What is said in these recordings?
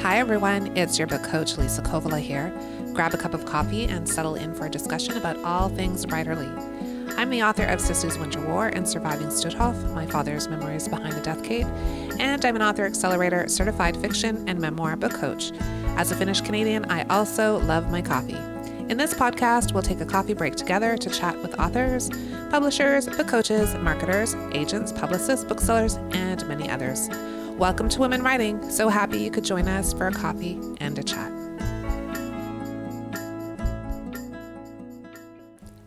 Hi everyone, it's your book coach Liisa Kovala here. Grab a cup of coffee and settle in for a discussion about all things writerly. I'm the author of Sister's Winter War and Surviving Stutthof, my father's memories behind the death cave, and I'm an author accelerator, certified fiction, and memoir book coach. As a Finnish Canadian, I also love my coffee. In this podcast, we'll take a coffee break together to chat with authors, publishers, book coaches, marketers, agents, publicists, booksellers, and many others. Welcome to Women Writing. So happy you could join us for a coffee and a chat.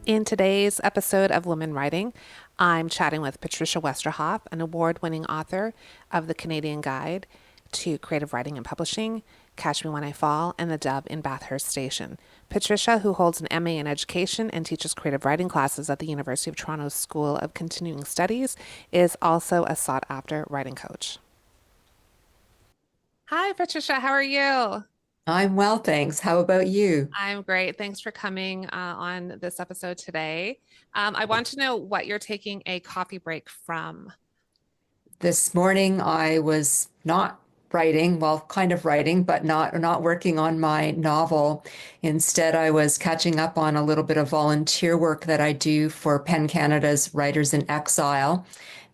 In today's episode of Women Writing, I'm chatting with Patricia Westerhof, an award-winning author of The Canadian Guide to Creative Writing and Publishing, Catch Me When I Fall, and The Dove in Bathurst Station. Patricia, who holds an MA in Education and teaches creative writing classes at the University of Toronto's School of Continuing Studies, is also a sought-after writing coach. Hi, Patricia. How are you? I'm well, thanks. How about you? I'm great. Thanks for coming on this episode today. I want to know what you're taking a coffee break from. This morning I was not writing, well, kind of writing, but not working on my novel. Instead, I was catching up on a little bit of volunteer work that I do for PEN Canada's Writers in Exile.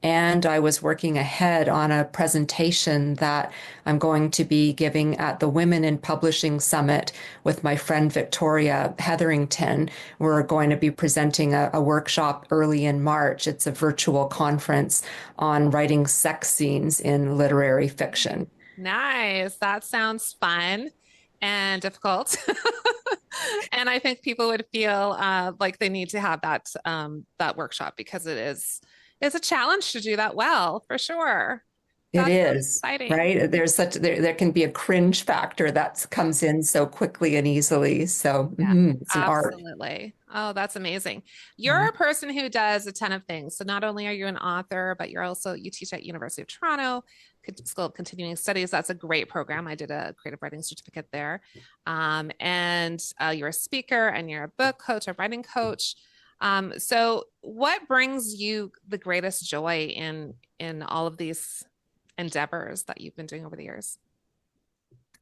And I was working ahead on a presentation that I'm going to be giving at the Women in Publishing Summit with my friend Victoria Hetherington. We're going to be presenting a workshop early in March. It's a virtual conference on writing sex scenes in literary fiction. Nice. That sounds fun and difficult. And I think people would feel like they need to have that workshop because it's a challenge to do that well, for sure. It That's is, exciting. right? There can be a cringe factor that comes in so quickly and easily. So Yeah, it's an art. absolutely. Oh, that's amazing. You're a person who does a ton of things. So not only are you an author, but you teach at University of Toronto School of Continuing Studies. That's a great program. I did a creative writing certificate there. And you're a speaker and you're a book coach, a writing coach. So what brings you the greatest joy in all of these endeavors that you've been doing over the years?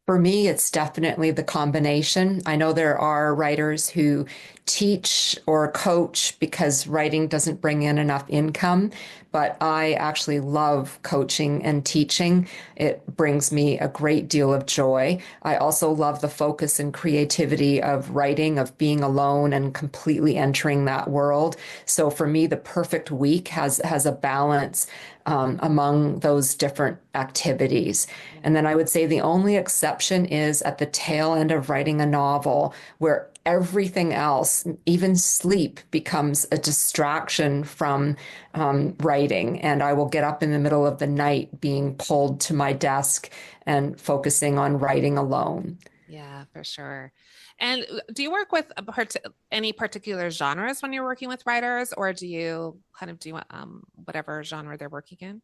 For me, it's definitely the combination. I know there are writers who teach or coach because writing doesn't bring in enough income, but I actually love coaching and teaching. It brings me a great deal of joy. I also love the focus and creativity of writing, of being alone and completely entering that world. So for me, the perfect week has a balance among those different activities. And then I would say the only exception is at the tail end of writing a novel where everything else, even sleep, becomes a distraction from writing. And I will get up in the middle of the night being pulled to my desk and focusing on writing alone. Yeah, for sure. And do you work with any particular genres when you're working with writers, or do you kind of do whatever genre they're working in?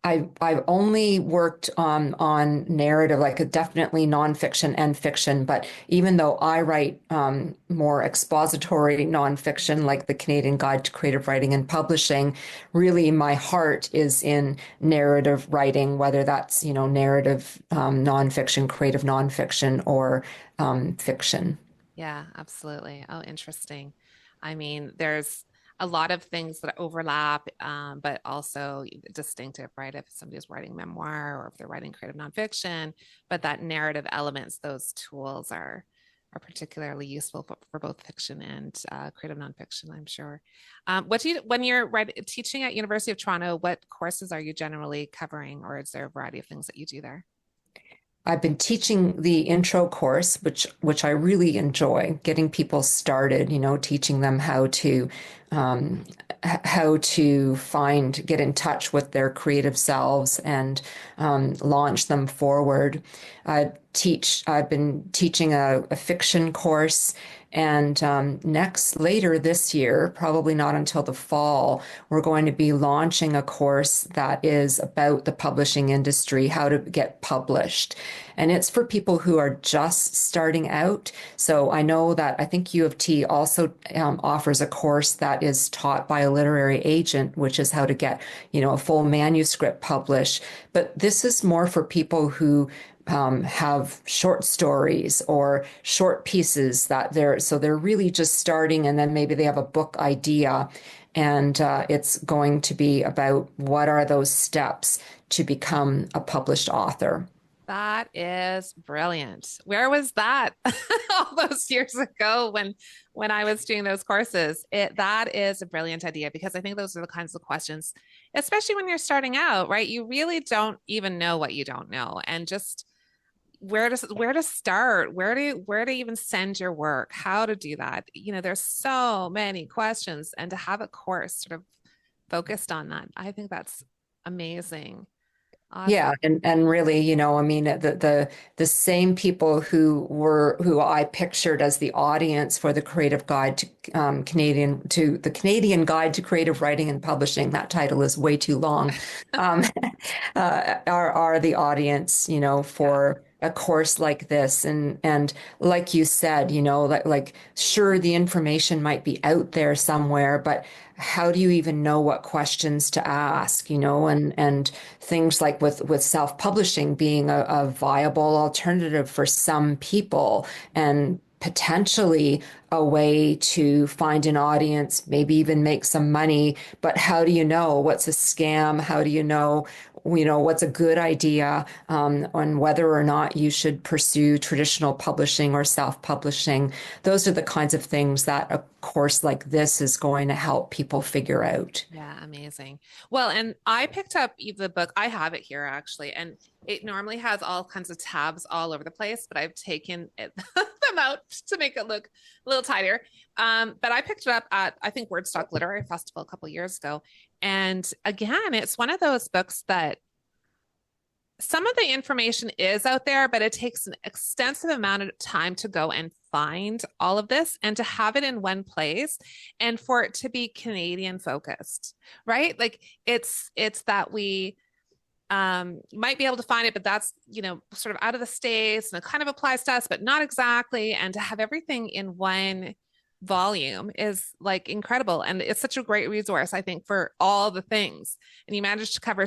I've only worked on narrative, definitely nonfiction and fiction. But even though I write more expository nonfiction, like the Canadian Guide to Creative Writing and Publishing, really my heart is in narrative writing, whether that's narrative nonfiction, creative nonfiction, or fiction. Yeah, absolutely. Oh, interesting. I mean, there's a lot of things that overlap, but also distinctive, right? If somebody's writing memoir or if they're writing creative nonfiction, but that narrative elements, those tools are particularly useful for both fiction and creative nonfiction, I'm sure. When you're teaching at University of Toronto, what courses are you generally covering, or is there a variety of things that you do there? I've been teaching the intro course, which I really enjoy, getting people started, teaching them how to get in touch with their creative selves and launch them forward. I've been teaching a fiction course, and later this year, probably not until the fall, we're going to be launching a course that is about the publishing industry, how to get published. And it's for people who are just starting out. So I know that I think U of T also offers a course that is taught by a literary agent, which is how to get, a full manuscript published. But this is more for people who have short stories or short pieces that they're really just starting, and then maybe they have a book idea, and it's going to be about what are those steps to become a published author. That is brilliant. Where was that all those years ago when I was doing those courses? That is a brilliant idea because I think those are the kinds of questions, especially when you're starting out, right? You really don't even know what you don't know, and just where to start, where to even send your work, how to do that. There's so many questions, and to have a course sort of focused on that, I think that's amazing. Yeah, Awesome. and really, I mean, the same people who I pictured as the audience for the Creative Guide to the Canadian Guide to Creative Writing and Publishing. That title is way too long. Um, are the audience, Yeah. for a course like this, and like you said, like sure the information might be out there somewhere, but how do you even know what questions to ask, and things like with self-publishing being a viable alternative for some people and potentially a way to find an audience, maybe even make some money. But how do you know what's a scam? How do you know, what's a good idea, on whether or not you should pursue traditional publishing or self-publishing? Those are the kinds of things that a course like this is going to help people figure out. Yeah, amazing. Well, and I picked up the book. I have it here actually, and it normally has all kinds of tabs all over the place, but I've taken them out to make it look a little tidier. But I picked it up at, I think, Wordstock Literary Festival a couple of years ago. And again, it's one of those books that some of the information is out there, but it takes an extensive amount of time to go and find all of this and to have it in one place and for it to be Canadian focused, right? Like it's that we might be able to find it, but that's, sort of out of the States and it kind of applies to us, but not exactly. And to have everything in one volume is like incredible. And it's such a great resource, I think, for all the things. And you managed to cover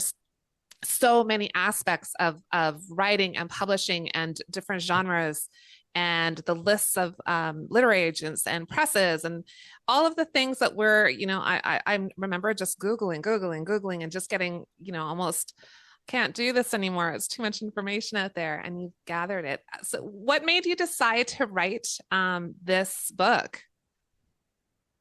so many aspects of writing and publishing and different genres and the lists of literary agents and presses and all of the things that were, I remember just Googling and just getting, almost can't do this anymore. It's too much information out there and you've gathered it. So what made you decide to write this book?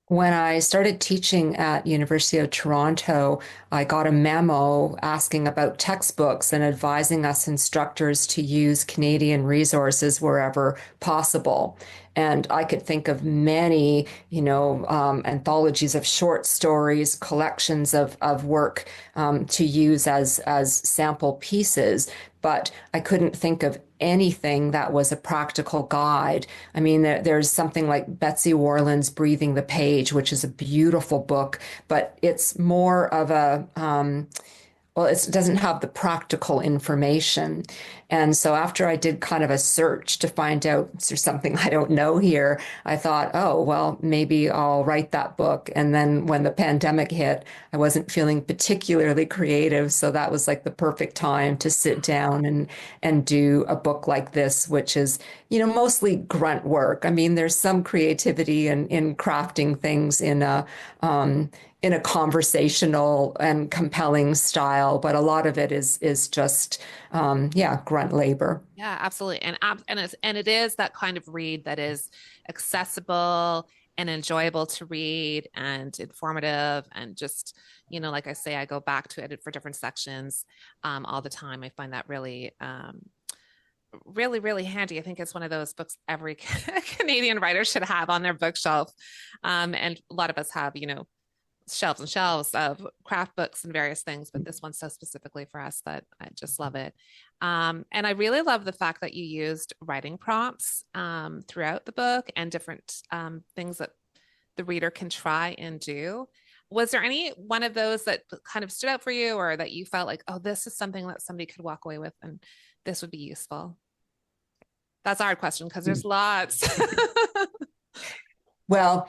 When I started teaching at University of Toronto, I got a memo asking about textbooks and advising us instructors to use Canadian resources wherever possible. And I could think of many, anthologies of short stories, collections of work, to use as sample pieces. But I couldn't think of anything that was a practical guide. I mean, there's something like Betsy Warland's Breathing the Page, which is a beautiful book, but it's more of well, it doesn't have the practical information. And so after I did kind of a search to find out is there something I don't know here, I thought, oh, well, maybe I'll write that book. And then when the pandemic hit, I wasn't feeling particularly creative. So that was like the perfect time to sit down and do a book like this, which is, mostly grunt work. I mean, there's some creativity in crafting things in a conversational and compelling style, but a lot of it is just yeah, grunt labor. Yeah, absolutely. And it is that kind of read that is accessible and enjoyable to read and informative and just, like I say, I go back to it for different sections all the time. I find that really really, really handy. I think it's one of those books every Canadian writer should have on their bookshelf. And a lot of us have, shelves and shelves of craft books and various things, but this one's so specifically for us that I just love it. And I really love the fact that you used writing prompts throughout the book and different things that the reader can try and do. Was there any one of those that kind of stood out for you or that you felt like, oh, this is something that somebody could walk away with and this would be useful? That's a hard question because there's lots. Well,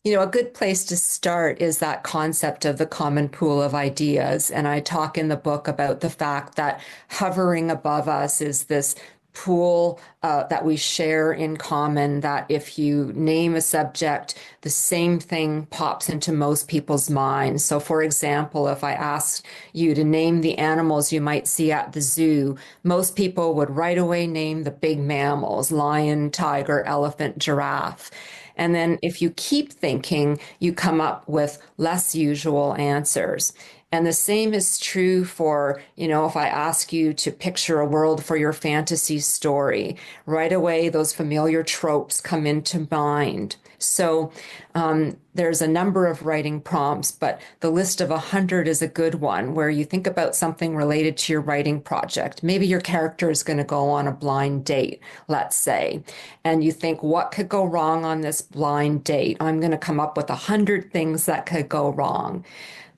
A good place to start is that concept of the common pool of ideas. And I talk in the book about the fact that hovering above us is this pool that we share in common, that if you name a subject, the same thing pops into most people's minds. So, for example, if I asked you to name the animals you might see at the zoo, most people would right away name the big mammals: lion, tiger, elephant, giraffe. And then if you keep thinking, you come up with less usual answers. And the same is true for, if I ask you to picture a world for your fantasy story, right away those familiar tropes come into mind. So there's a number of writing prompts, but the list of 100 is a good one, where you think about something related to your writing project. Maybe your character is going to go on a blind date, let's say, and you think, what could go wrong on this blind date? I'm going to come up with 100 things that could go wrong.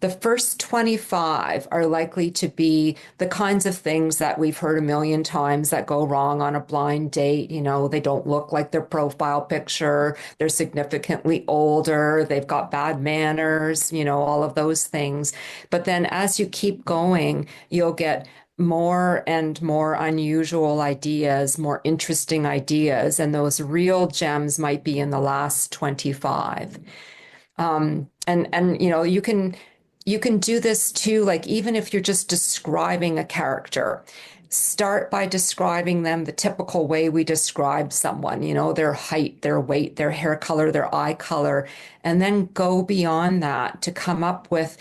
The first 25 are likely to be the kinds of things that we've heard a million times that go wrong on a blind date. They don't look like their profile picture. They're significantly older. They've got bad manners, all of those things. But then as you keep going, you'll get more and more unusual ideas, more interesting ideas, and those real gems might be in the last 25. You can do this too, like even if you're just describing a character, start by describing them the typical way we describe someone, their height, their weight, their hair color, their eye color, and then go beyond that to come up with,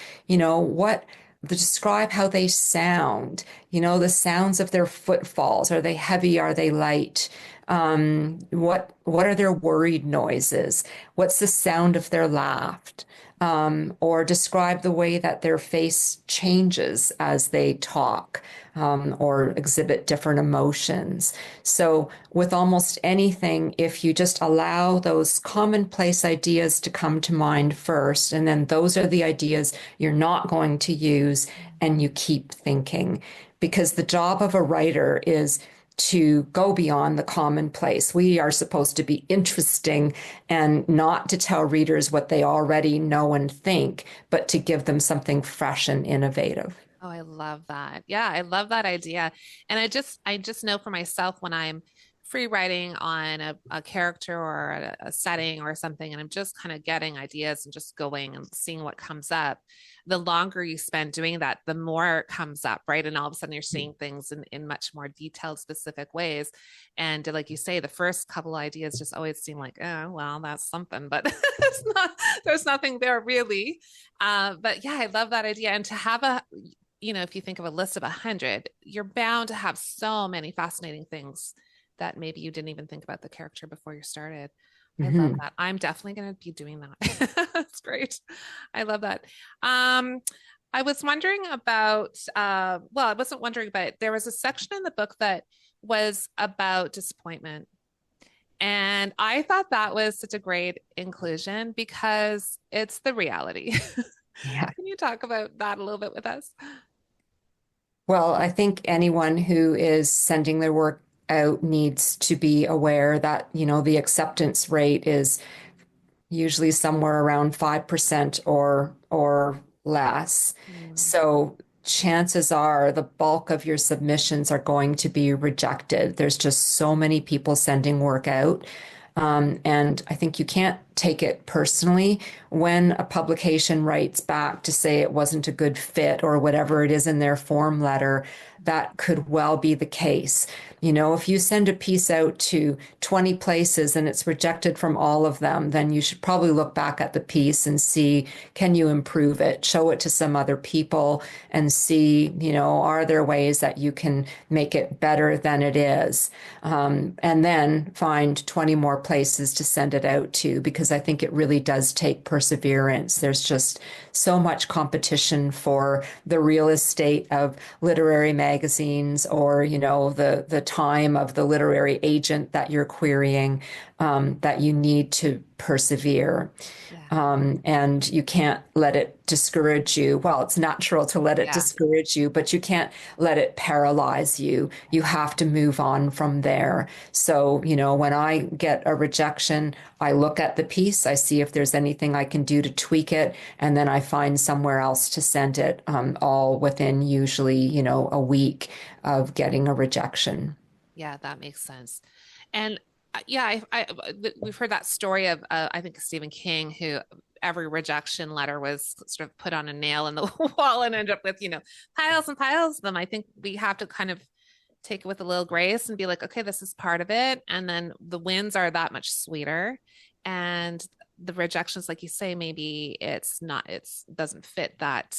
describe how they sound, the sounds of their footfalls. Are they heavy? Are they light? What are their worried noises? What's the sound of their laugh? Or describe the way that their face changes as they talk, or exhibit different emotions. So with almost anything, if you just allow those commonplace ideas to come to mind first, and then those are the ideas you're not going to use, and you keep thinking. Because the job of a writer is to go beyond the commonplace. We are supposed to be interesting and not to tell readers what they already know and think, but to give them something fresh and innovative. Oh, I love that. Yeah, I love that idea. And I just know for myself when I'm free writing on a character or a setting or something, and I'm just kind of getting ideas and just going and seeing what comes up, the longer you spend doing that, the more it comes up, right? And all of a sudden you're seeing things in much more detailed, specific ways. And like you say, the first couple ideas just always seem like, oh, well, that's something, but it's not, there's nothing there really. But yeah, I love that idea. And to have if you think of a list of 100, you're bound to have so many fascinating things that maybe you didn't even think about the character before you started. I love that. I'm definitely going to be doing that. That's great. I love that. I was wondering about, I wasn't wondering, but there was a section in the book that was about disappointment. And I thought that was such a great inclusion because it's the reality. Yeah. Can you talk about that a little bit with us? Well, I think anyone who is sending their work out needs to be aware that, the acceptance rate is usually somewhere around 5% or less. Mm. So chances are the bulk of your submissions are going to be rejected. There's just so many people sending work out. And I think you can't take it personally when a publication writes back to say it wasn't a good fit or whatever it is in their form letter. That could well be the case. If you send a piece out to 20 places and it's rejected from all of them, then you should probably look back at the piece and see, can you improve it? Show it to some other people and see, are there ways that you can make it better than it is? And then find 20 more places to send it out to, because I think it really does take perseverance. There's just so much competition for the real estate of literary magazines, or, the time of the literary agent that you're querying. that you need to persevere. Yeah. And you can't let it discourage you. Well, it's natural to let it Yeah. discourage you, but you can't let it paralyze you. You have to move on from there. So, when I get a rejection, I look at the piece, I see if there's anything I can do to tweak it, and then I find somewhere else to send it, all within usually, a week of getting a rejection. Yeah, that makes sense. And yeah, we've heard that story of I think Stephen King, who every rejection letter was sort of put on a nail in the wall and ended up with, piles and piles of them. I think we have to kind of take it with a little grace and be like, okay, this is part of it. And then the wins are that much sweeter. And the rejections, like you say, maybe it's not, it's doesn't fit that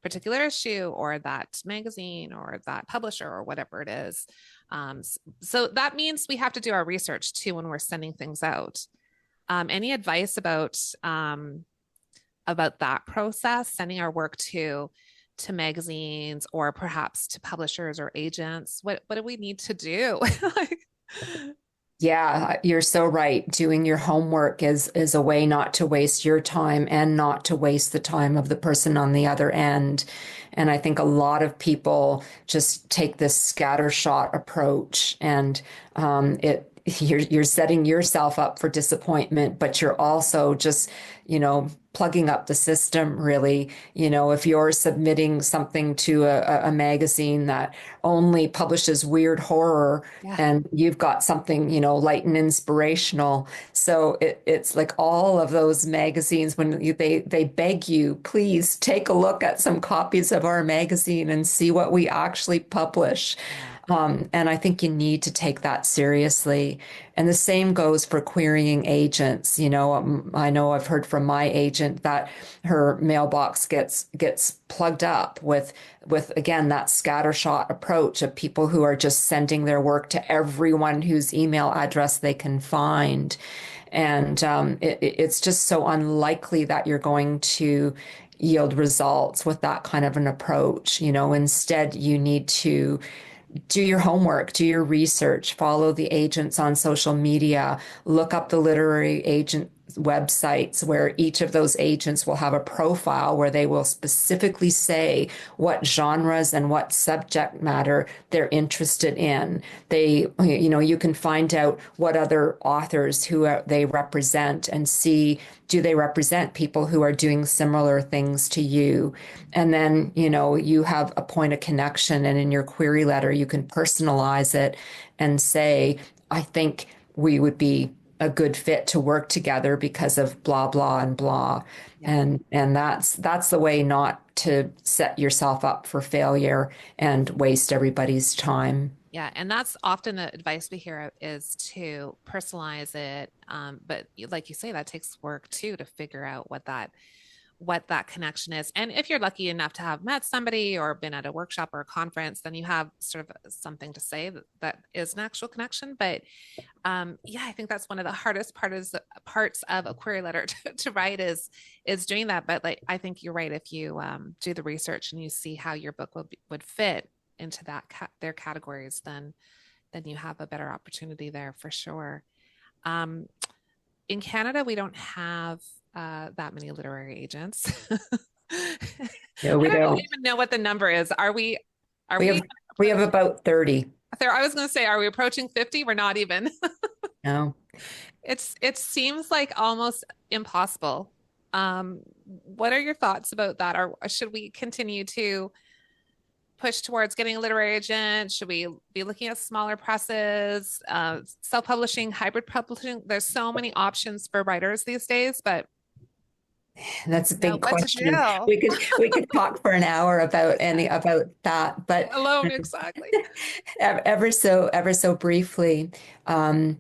particular issue or that magazine or that publisher or whatever it is. So that means we have to do our research too when we're sending things out. Any advice about that process, sending our work to magazines or perhaps to publishers or agents? What do we need to do? Like, Yeah, you're so right. Doing your homework is a way not to waste your time and not to waste the time of the person on the other end. And I think a lot of people just take this scattershot approach, and it you're setting yourself up for disappointment, but you're also just, plugging up the system, really. If you're submitting something to a magazine that only publishes weird horror, yeah, and you've got something, light and inspirational. So it's like all of those magazines, when they beg you, please take a look at some copies of our magazine and see what we actually publish. yeah, And I think you need to take that seriously. And the same goes for querying agents. I know I've heard from my agent that her mailbox gets plugged up with again that scattershot approach of people who are just sending their work to everyone whose email address they can find. And it's just so unlikely that you're going to yield results with that kind of an approach. Instead, you need to do your homework, do your research, follow the agents on social media, look up the literary agent websites where each of those agents will have a profile where they will specifically say what genres and what subject matter they're interested in. You can find out what other authors they represent and see, do they represent people who are doing similar things to you? And then, you have a point of connection, and in your query letter, you can personalize it and say, I think we would be a good fit to work together because of blah, blah, and blah. yeah. And that's the way not to set yourself up for failure and waste everybody's time. Yeah, and that's often the advice we hear is to personalize it. But like you say, that takes work too to figure out what that connection is. And if you're lucky enough to have met somebody or been at a workshop or a conference, then you have sort of something to say that is an actual connection. But yeah, I think that's one of the hardest parts of a query letter to write is doing that. But like, I think you're right. If you do the research and you see how your book would fit into their categories, then you have a better opportunity there for sure. Um, in Canada, we don't have that many literary agents. No, I we don't don't. even know what the number is. Are we? Are We we? have we have about 30. There, I was going to say, are we approaching 50? We're not even. No. It seems like almost impossible. What are your thoughts about that? Or should we continue to push towards getting a literary agent? Should we be looking at smaller presses, self-publishing, hybrid publishing? There's so many options for writers these days, but That's a know big what to question. do. We could talk for an hour about that, but Alone, exactly. ever so briefly, um,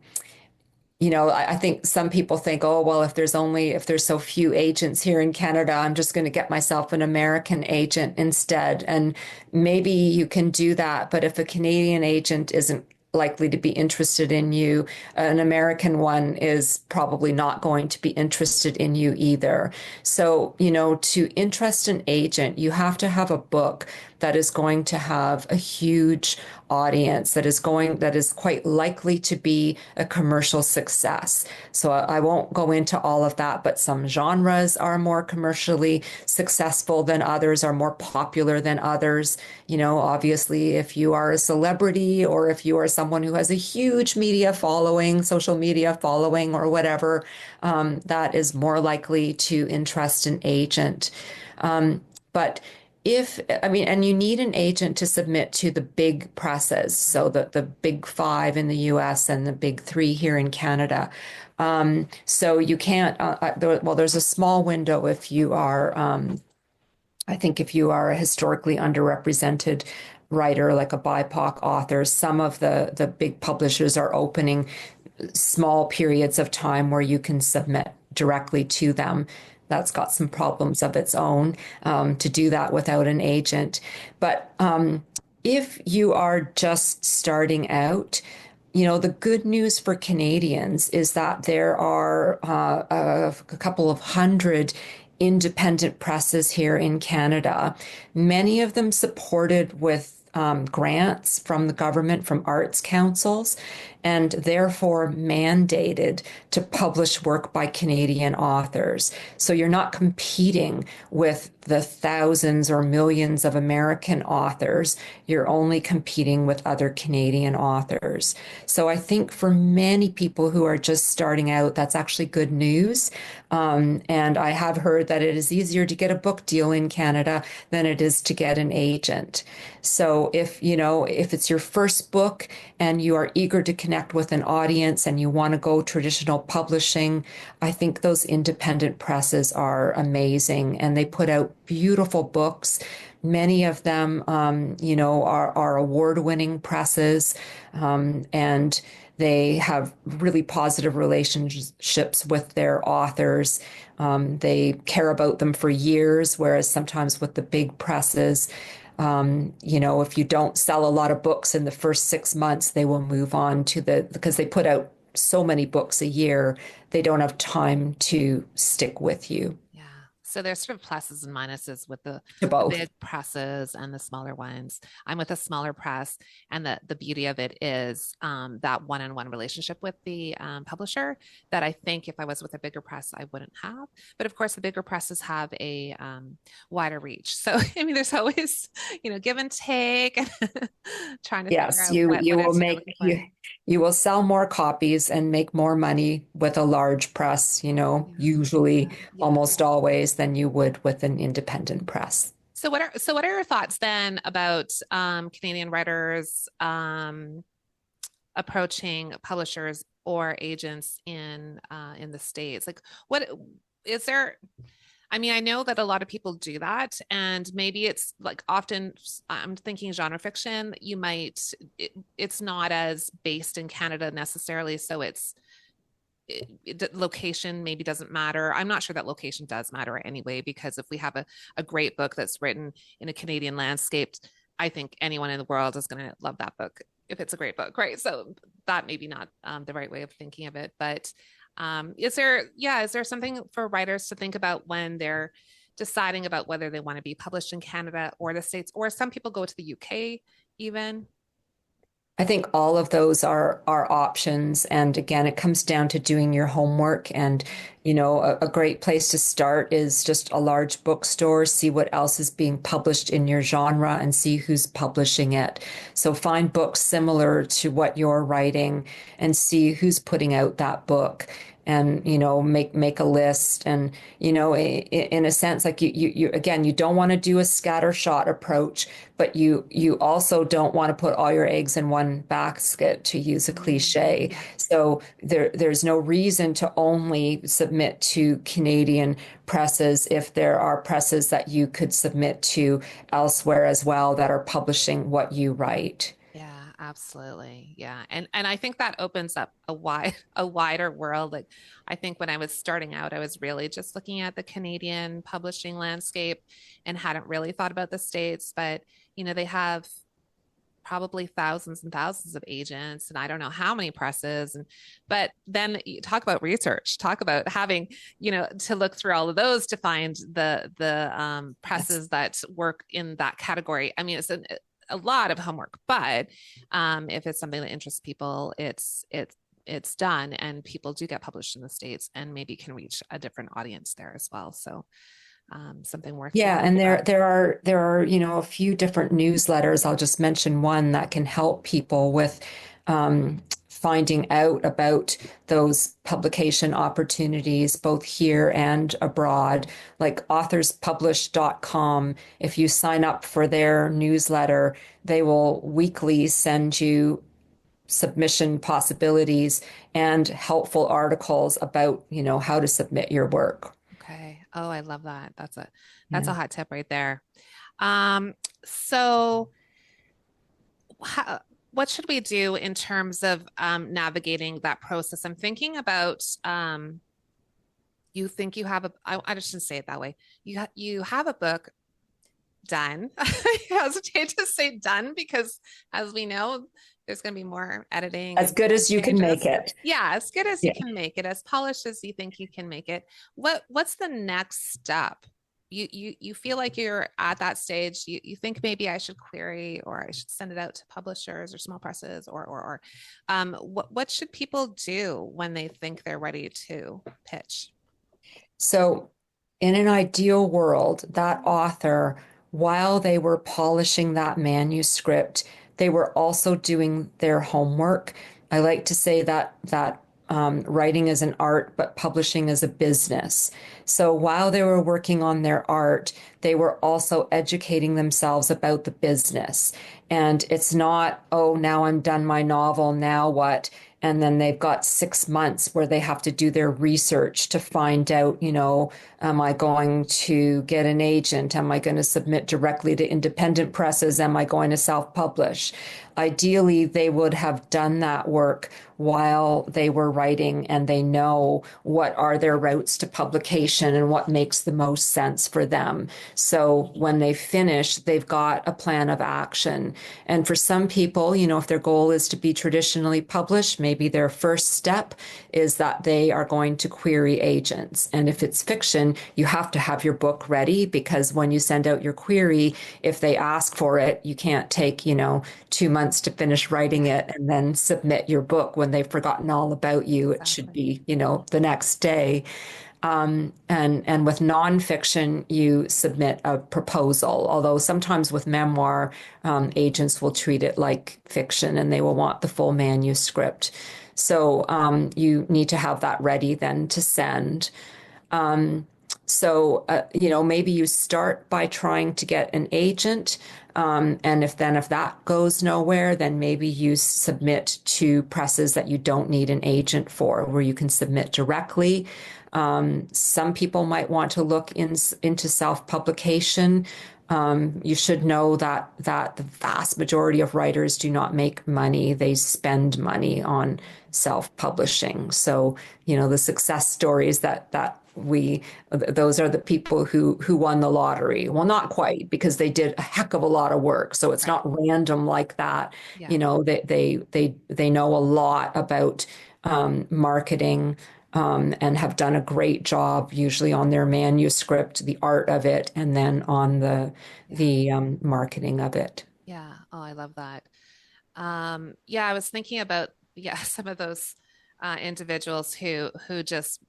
I think some people think, oh, well, if there's so few agents here in Canada, I'm just going to get myself an American agent instead. And maybe you can do that, but if a Canadian agent isn't likely to be interested in you, an American one is probably not going to be interested in you either. So, to interest an agent, you have to have a book that is going to have a huge audience, that is quite likely to be a commercial success. So I won't go into all of that, but some genres are more commercially successful than others, are more popular than others. Obviously, if you are a celebrity or if you are someone who has a huge media following, social media following, or whatever, that is more likely to interest an agent. But and you need an agent to submit to the big presses, so the big five in the US and the big three here in Canada. So you can't, there's a small window if you are, I think if you are a historically underrepresented writer, like a BIPOC author, some of the big publishers are opening small periods of time where you can submit directly to them. That's got some problems of its own to do that without an agent. But if you are just starting out, the good news for Canadians is that there are a couple of hundred independent presses here in Canada, many of them supported with grants from the government, from arts councils, and therefore mandated to publish work by Canadian authors. So you're not competing with the thousands or millions of American authors. You're only competing with other Canadian authors. So I think for many people who are just starting out, that's actually good news. And I have heard that it is easier to get a book deal in Canada than it is to get an agent. So if it's your first book and you are eager to connect with an audience and you want to go traditional publishing, I think those independent presses are amazing and they put out beautiful books. Many of them, are award-winning presses, and they have really positive relationships with their authors. They care about them for years, whereas sometimes with the big presses, if you don't sell a lot of books in the first 6 months, they will move on because they put out so many books a year, they don't have time to stick with you. Yeah. So there's sort of pluses and minuses with To the both. big presses and the smaller ones. I'm with a smaller press, and the beauty of it is that one-on-one relationship with the publisher that I think if I was with a bigger press, I wouldn't have. But of course, the bigger presses have a wider reach. So I mean, there's always give and take, trying to figure Yes, out you what you it will is you're make looking for. you will sell more copies and make more money with a large press, Yeah. usually Yeah. almost always than you would with an independent press. So what are your thoughts then about Canadian writers approaching publishers or agents in the States? Like, what is there? I mean, I know that a lot of people do that, and maybe it's like often I'm thinking genre fiction. It's not as based in Canada necessarily, so location maybe doesn't matter. I'm not sure that location does matter anyway, because if we have a great book that's written in a Canadian landscape, I think anyone in the world is going to love that book if it's a great book, right? So that maybe not the right way of thinking of it, but is there something for writers to think about when they're deciding about whether they want to be published in Canada or the States, or some people go to the UK even? I think all of those are options. And again, it comes down to doing your homework. And, a great place to start is just a large bookstore, see what else is being published in your genre and see who's publishing it. So find books similar to what you're writing and see who's putting out that book. And make a list, and in a sense, like you again, you don't want to do a scattershot approach, but you also don't want to put all your eggs in one basket, to use a cliche. So there's no reason to only submit to Canadian presses if there are presses that you could submit to elsewhere as well that are publishing what you write. Yeah, absolutely. Yeah. And I think that opens up a wider world. Like I think when I was starting out, I was really just looking at the Canadian publishing landscape and hadn't really thought about the States, but they have probably thousands and thousands of agents, and I don't know how many presses. And but then you talk about research, talk about having, to look through all of those to find the Yes. presses that work in that category. I mean, it's a lot of homework, but if it's something that interests people, it's done, and people do get published in the States and maybe can reach a different audience there as well. So something worth Yeah, thinking and about. there are, a few different newsletters. I'll just mention one that can help people with finding out about those publication opportunities, both here and abroad, like authorspublish.com. If you sign up for their newsletter, they will weekly send you submission possibilities and helpful articles about, how to submit your work. Okay. Oh, I love that. That's Yeah. a hot tip right there. Um, so how, what should we do in terms of navigating that process? I'm thinking about you think you have I just shouldn't say it that way. You have a book done. I hesitate to say done because, as we know, there's going to be more editing As and good as you can make changes. it. Yeah, as good as you Yeah. can make it, as polished as you think you can make it. What's the next step? You feel like you're at that stage. You think maybe I should query, or I should send it out to publishers or small presses, or what should people do when they think they're ready to pitch? So, in an ideal world, that author, while they were polishing that manuscript, they were also doing their homework. I like to say that writing is an art, but publishing is a business. So while they were working on their art, they were also educating themselves about the business. And it's not, oh, now I'm done my novel, now what? And then they've got 6 months where they have to do their research to find out, am I going to get an agent? Am I going to submit directly to independent presses? Am I going to self-publish? Ideally, they would have done that work while they were writing, and they know what are their routes to publication and what makes the most sense for them. So when they finish, they've got a plan of action. And for some people, if their goal is to be traditionally published, maybe their first step is that they are going to query agents. And if it's fiction, you have to have your book ready, because when you send out your query, if they ask for it, you can't take, 2 months to finish writing it and then submit your book when they've forgotten all about you. It should Exactly. be, the next day. And with nonfiction, you submit a proposal. Although sometimes with memoir, agents will treat it like fiction and they will want the full manuscript. So you need to have that ready then to send. So, maybe you start by trying to get an agent. And if that goes nowhere, then maybe you submit to presses that you don't need an agent for, where you can submit directly. Some people might want to look into self-publication. You should know that the vast majority of writers do not make money; they spend money on self-publishing. So, the success stories that those are the people who won the lottery. Well, not quite, because they did a heck of a lot of work. So it's Right. not random like that. Yeah. They know a lot about marketing, and have done a great job, usually on their manuscript, the art of it, and then on the Yeah. the marketing of it. Yeah. Oh, I love that. Yeah, I was thinking about, yeah, some of those individuals who just,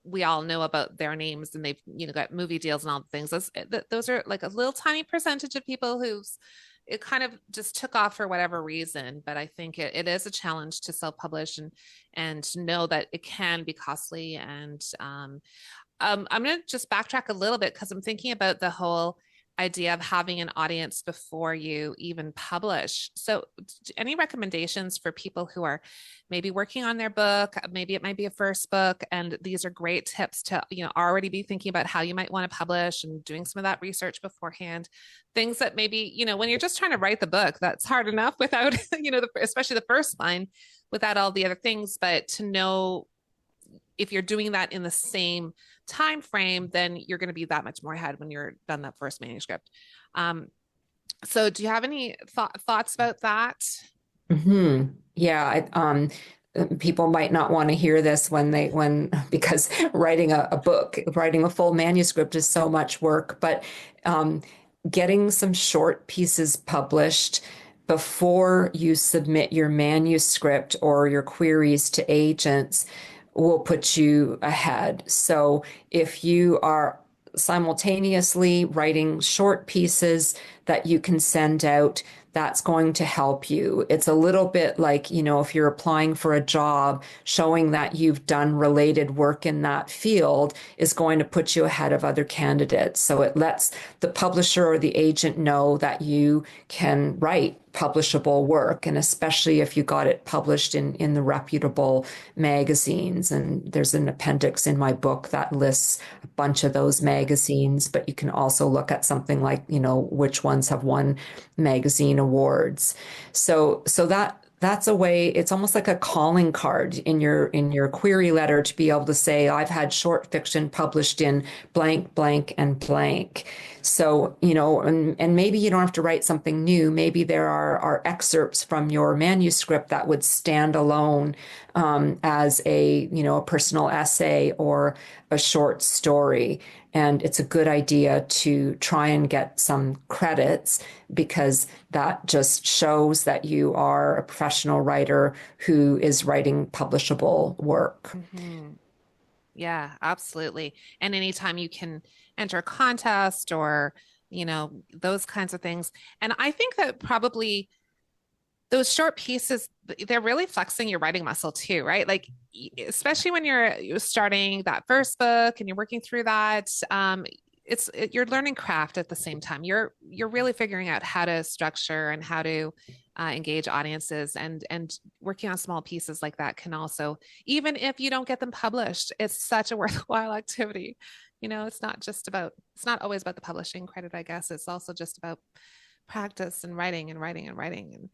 we all know about their names, and they've, got movie deals and all the things. Those are like a little tiny percentage of people who's it kind of just took off for whatever reason. But I think it is a challenge to self-publish, and to know that it can be costly. And I'm going to just backtrack a little bit, because I'm thinking about the whole idea of having an audience before you even publish. So, any recommendations for people who are maybe working on their book? Maybe it might be a first book, and these are great tips to, already be thinking about how you might want to publish and doing some of that research beforehand. Things that maybe, when you're just trying to write the book, that's hard enough without, especially the first line, without all the other things. But to know, if you're doing that in the same time frame, then you're going to be that much more ahead when you're done that first manuscript. Um, So do you have any thoughts about that? Yeah, people might not want to hear this because writing a book, writing a full manuscript is so much work, but um, getting some short pieces published before you submit your manuscript or your queries to agents will put you ahead. So if you are simultaneously writing short pieces that you can send out, that's going to help you. It's a little bit like, if you're applying for a job, showing that you've done related work in that field is going to put you ahead of other candidates. So it lets the publisher or the agent know that you can write publishable work, and especially if you got it published in the reputable magazines. And there's an appendix in my book that lists a bunch of those magazines, but you can also look at something like, which ones have won magazine awards. So that's a way, it's almost like a calling card in your query letter to be able to say, I've had short fiction published in blank, blank, and blank. So, and maybe you don't have to write something new. Maybe there are excerpts from your manuscript that would stand alone as a personal essay or a short story. And it's a good idea to try and get some credits because that just shows that you are a professional writer who is writing publishable work. Hmm. Yeah, absolutely. And anytime you can enter a contest or, those kinds of things. And I think that probably those short pieces, they're really flexing your writing muscle too, right? Like, especially when you're starting that first book and you're working through that, you're learning craft at the same time. You're really figuring out how to structure and how to engage audiences, and working on small pieces like that can also, even if you don't get them published, it's such a worthwhile activity. It's not always about the publishing credit, I guess. It's also just about practice and writing and writing and writing. And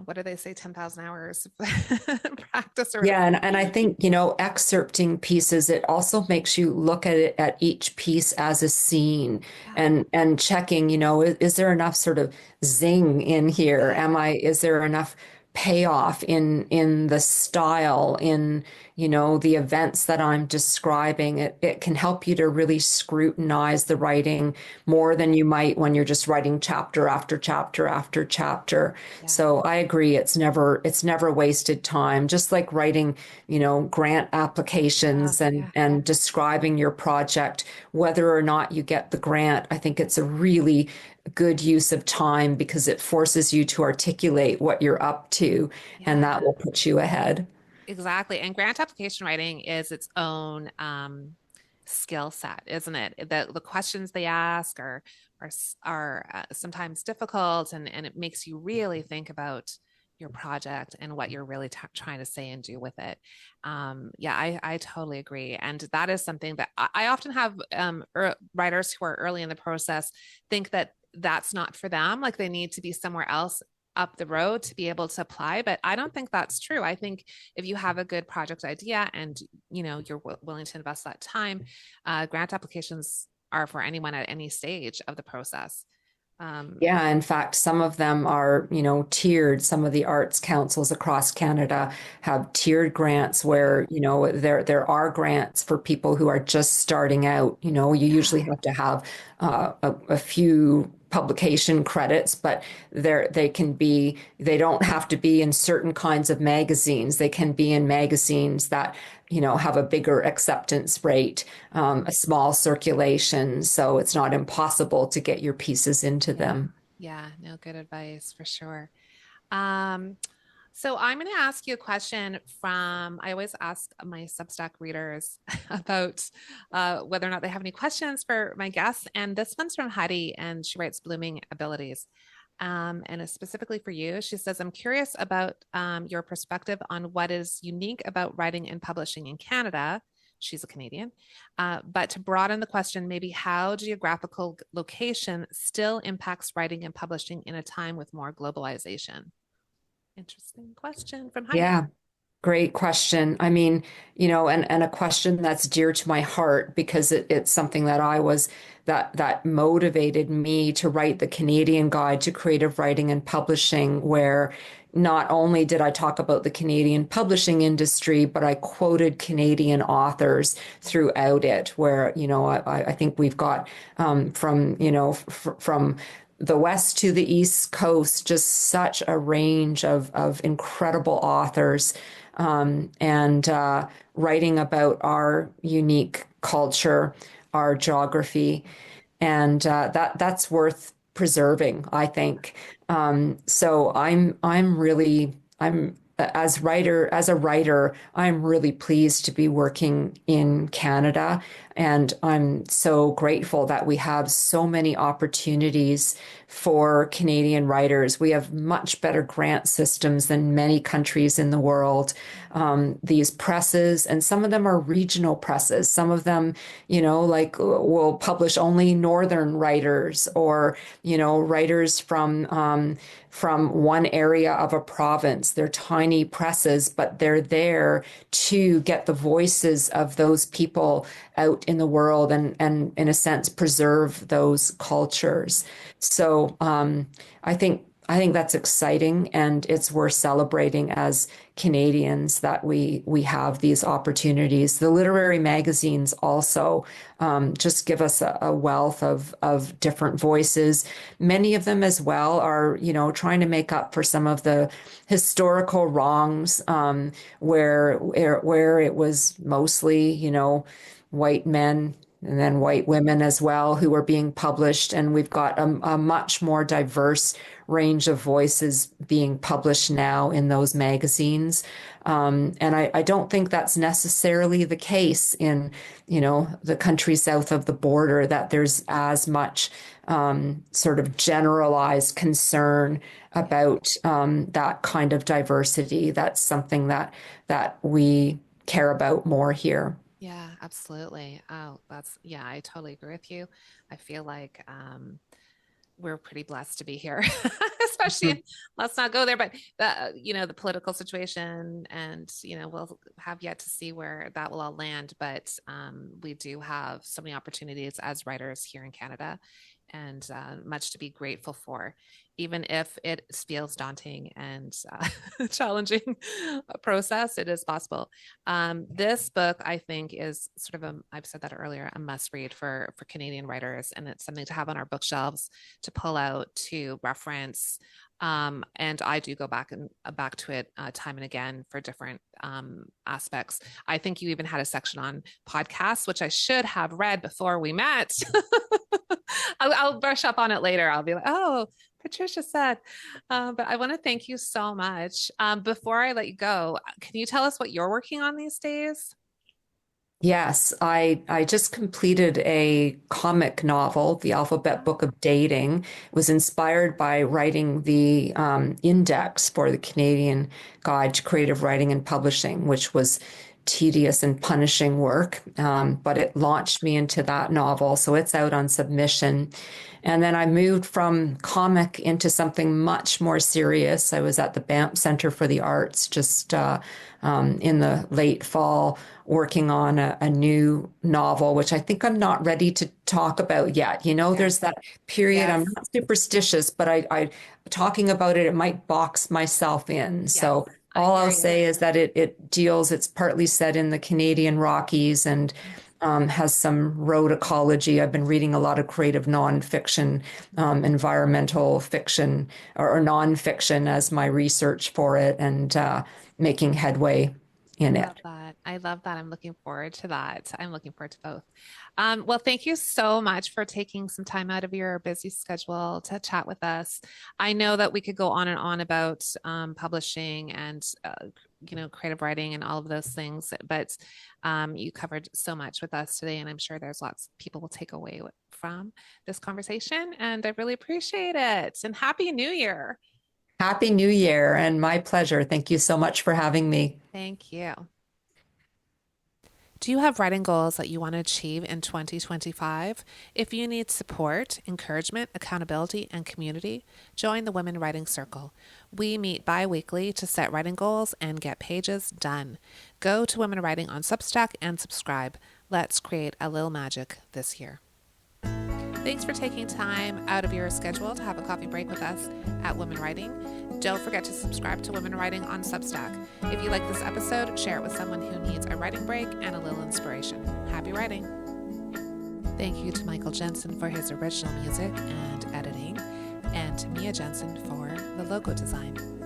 what do they say, 10,000 hours of practice or Yeah, whatever. and I think, excerpting pieces, it also makes you look at it at each piece as a scene Yeah, and checking, is there enough sort of zing in here? Is there enough payoff in the style, in, the events that I'm describing? It can help you to really scrutinize the writing more than you might when you're just writing chapter after chapter after chapter. yeah, So I agree, it's never wasted time. Just like writing, grant yeah, applications and yeah. and describing your project, whether or not you get the grant, I think it's a really good use of time because it forces you to articulate what you're up to, and Yeah, that will put you ahead. exactly. And grant application writing is its own skill set, isn't it? The questions they ask are sometimes difficult, and it makes you really think about your project and what you're really trying to say and do with it. Yeah, I totally agree. And that is something that I often have writers who are early in the process think that that's not for them, like they need to be somewhere else up the road to be able to apply. But I don't think that's true. I think if you have a good project idea and you're willing to invest that time, grant applications are for anyone at any stage of the process. um, Yeah, in fact, some of them are, tiered. Some of the arts councils across Canada have tiered grants yeah, where, there are grants for people who are just starting out. You yeah, usually have to have a few publication credits, but they don't have to be in certain kinds of magazines. They can be in magazines that, have a bigger acceptance rate, a small circulation, so it's not impossible to get your pieces into yeah, them. yeah. No, good advice for sure. um, So I'm going to ask you a question from, I always ask my Substack readers about whether or not they have any questions for my guests. And this one's from Heidi, and she writes Blooming Abilities. And it's specifically for you. She says, I'm curious about your perspective on what is unique about writing and publishing in Canada. She's a Canadian. But to broaden the question, maybe how geographical location still impacts writing and publishing in a time with more globalization. Interesting question from Heidi. Yeah. Great question. I mean, and a question that's dear to my heart because it's something that I was that motivated me to write the Canadian Guide to Creative Writing and Publishing, where not only did I talk about the Canadian publishing industry, but I quoted Canadian authors throughout it, where, I think we've got from the West to the East Coast, just such a range of incredible authors and writing about our unique culture, our geography, and that's worth preserving, I think. So I'm really I'm as a writer, I'm really pleased to be working in Canada, and I'm so grateful that we have so many opportunities for Canadian writers. We have much better grant systems than many countries in the world. These presses, and some of them are regional presses. Some of them, like will publish only northern writers or, writers from one area of a province. They're tiny presses, but they're there to get the voices of those people out in the world and in a sense, preserve those cultures. So I think that's exciting, and it's worth celebrating as Canadians that we have these opportunities. The literary magazines also just give us a wealth of different voices. Many of them as well are, trying to make up for some of the historical wrongs where it was mostly, white men and then white women as well who are being published. And we've got a much more diverse range of voices being published now in those magazines. And I don't think that's necessarily the case in, the country south of the border, that there's as much sort of generalized concern about that kind of diversity. That's something that we care about more here. Yeah, absolutely. Oh, yeah, I totally agree with you. I feel like we're pretty blessed to be here, especially let's not go there, but the political situation and, we'll have yet to see where that will all land. But we do have so many opportunities as writers here in Canada and much to be grateful for, even if it feels daunting and challenging process, it is possible. This book, I think, is sort of I've said that earlier, a must read for Canadian writers, and it's something to have on our bookshelves to pull out to reference. And I do go back to it time and again for different aspects. I think you even had a section on podcasts, which I should have read before we met. I'll brush up on it later. I'll be like, oh, Patricia said. But I want to thank you so much. Before I let you go, can you tell us what you're working on these days? Yes, I just completed a comic novel, The Alphabet Book of Dating. It was inspired by writing the index for the Canadian Guide to Creative Writing and Publishing, which was tedious and punishing work. But it launched me into that novel, so it's out on submission. And then I moved from comic into something much more serious. I was at the Banff Center for the Arts just in the late fall, working on a new novel, which I think I'm not ready to talk about yet. Okay. There's that period. I'm Yes. not superstitious, but I talking about it, it might box myself in. Yes. So I all hear I'll you. say is that it's partly set in the Canadian Rockies and has some road ecology. I've been reading a lot of creative nonfiction, environmental fiction or nonfiction as my research for it, and making headway I in love it. that. I love that. I'm looking forward to that. I'm looking forward to both. Well, thank you so much for taking some time out of your busy schedule to chat with us. I know that we could go on and on about publishing and creative writing and all of those things, but you covered so much with us today, and I'm sure there's lots people will take away from this conversation, and I really appreciate it. And Happy New Year. Happy New Year, and my pleasure. Thank you so much for having me. Thank you. Do you have writing goals that you want to achieve in 2025? If you need support, encouragement, accountability, and community, join the Women Writing Circle. We meet bi-weekly to set writing goals and get pages done. Go to Women Writing on Substack and subscribe. Let's create a little magic this year. Thanks for taking time out of your schedule to have a coffee break with us at Women Writing. Don't forget to subscribe to Women Writing on Substack. If you like this episode, share it with someone who needs a writing break and a little inspiration. Happy writing! Thank you to Michael Jensen for his original music and editing, and to Mia Jensen for the logo design.